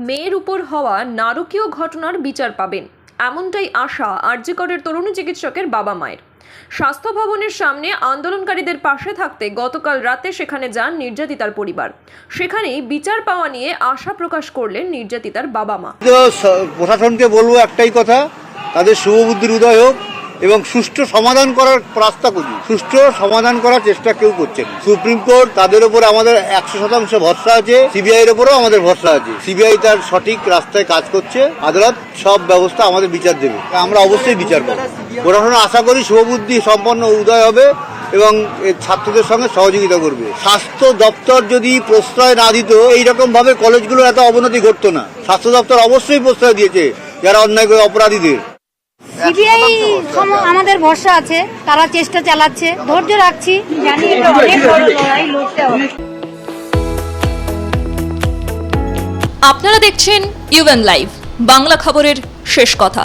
মেয়ের উপর হওয়া নারকীয় ঘটনার বিচার পাবেন, এমনটাই আশা আরজি করের তরুণী চিকিৎসকের বাবা মায়ের। স্বাস্থ্য ভবনের সামনে আন্দোলনকারীদের পাশে থাকতে গতকাল রাতে সেখানে যান নির্যাতিতার পরিবার। সেখানেই বিচার পাওয়া নিয়ে আশা প্রকাশ করলেন নির্যাতিতার বাবা মা। প্রশাসনকে বলবো একটাই কথা, তাদের শুভবুদ্ধির উদয় হোক এবং সুষ্ঠু সমাধান করার রাস্তা করি। সুষ্ঠু সমাধান করার চেষ্টা কেউ করছে না। সুপ্রিম কোর্ট তাদের উপরে আমাদের 100% ভরসা আছে, সিবিআই এর উপরেও আমাদের ভরসা আছে। সিবিআই তার সঠিক রাস্তায় কাজ করছে, আদালত সব ব্যবস্থা আমাদের বিচার দেবে, আমরা অবশ্যই বিচার পাবো। প্রশাসন আশা করি শুভবুদ্ধি সম্পন্ন উদয় হবে এবং ছাত্রদের সঙ্গে সহযোগিতা করবে। স্বাস্থ্য দপ্তর যদি প্রশ্রয় না দিত, এইরকম ভাবে কলেজগুলোর এত অবনতি ঘটতো না। স্বাস্থ্য দপ্তর অবশ্যই প্রশ্রয় দিয়েছে যারা অন্যায় করে অপরাধীদের। সিবিআই আমাদের ভরসা আছে, তারা চেষ্টা চালাচ্ছে, ধৈর্য রাখছি, জানি এটা অনেক বড় লড়াই লড়তে হবে। আপনারা দেখছেন ইউএন লাইভ, বাংলা খবরের শেষ কথা।